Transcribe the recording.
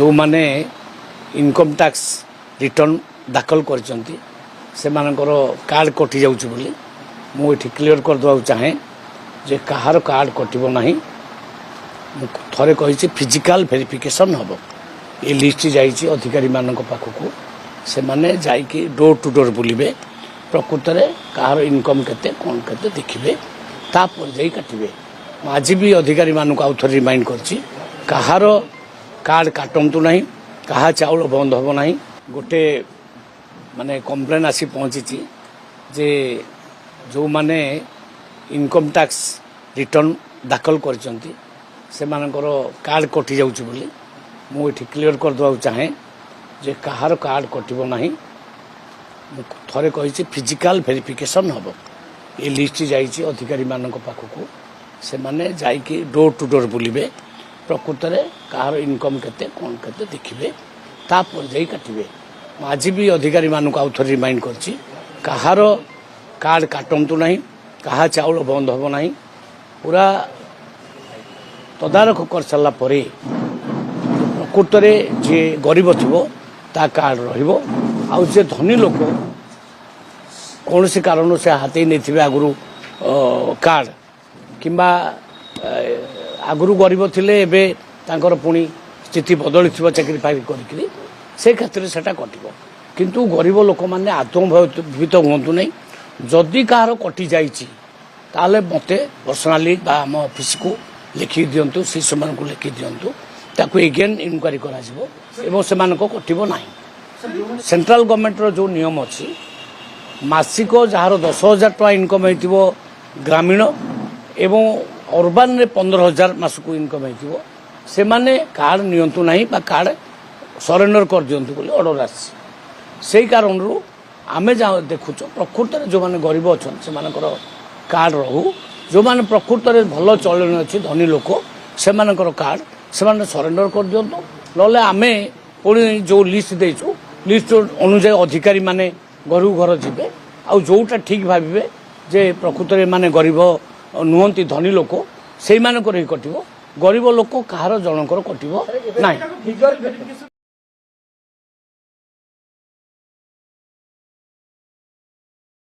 जो माने income tax return दाखल करचंती से मानकर कार्ड कटि जाउछ बोली मु एठी क्लियर कर दवा चाहे जे कहार कार्ड कटिबो नाही थरे कहिछि फिजिकल वेरिफिकेशन हबो ये लिस्ट जाइछि अधिकारी मानक पाखकु से माने जाइकि डोर टू डोर बुलिबे प्रकृत में कहार इनकम केते कोन केते देखिबे तापर जाई काटिबे आज भी अधिकारी मानक आउ थरे रिमाइंड करछि कहार कार्ड काटंतु नाही कहा चाउल बंद हबो नाही गोटे माने कंप्लेन आसी पहुंची जे जो माने इनकम टैक्स रिटर्न दाखल करचंती से मानकर कार्ड कटि जाउछ बोली मु एठी क्लियर कर दवा चाहे जे कहार कार्ड कटिबो नाही थरे कहिछि फिजिकल वेरिफिकेशन हबो ये लिस्ट जाइछि अधिकारी मानक पाखकु से माने जाइकि डोर टू डोर बुलिबे प्रकृत में कहार इनकम केते कोन केते देखिबे तापर जाई काटिबे आज भी अधिकारी मानक आउ थरे रिमाइंड करछि कहार कार्ड काटंतु नाही कहा चाउल बंद हबो नाही पूरा तदारख कर सारा पर प्रकृत में जे गरीब थो ता कार्ड रहिबो आउ जे धनी लोक कौन से कारण से हाथी नहीं आगु कार्ड किंबा आगु गरीब थिले एबे तांकर पुणी स्थिति बदली चाकरी फाकरी करी से क्षेत्र से कटिबो किंतु गरीब लोक मैंने आत्मभयभीत हूँ नहीं जदि कहार कटि जाइछि ताले मते पर्सनाली बा आम ऑफिस को लिखि दियंतु सी समान को लिखि दियंतु ताकू एगेन इनक्वारी करा जिवो एवं से मानको कटिबो नाही सेंट्रल गवर्नमेंट रो जो नियम अछि मासिक जार 10,000 टका इनकम हेतिबो ग्रामीण एवं अर्बान रे 15,000 मासको इनकम हेतिबो से माने कार्ड नियंतु नाही बा कार्ड सरेंडर कर दियंतु बोली ऑर्डर आछि सेही कारण रु आमे जा देखुछ प्रकृत रे जो माने गरीब अछन से मानकर कार्ड रहू जो माने प्रकृत रे भलो चलन अछि धनी लोक से मानकर कार्ड से माने सरेंडर कर दियंतु नले आमे पुणी जो लिस्ट देइछु लिस्ट अनुसार अधिकारी माने घर घर जीवे आ जोटा ठीक भावे जे प्रकृत में माने गरीब नुहंती धनी लोक से कटिबो गरीब लोक कहार जनकर कटिबो नाही।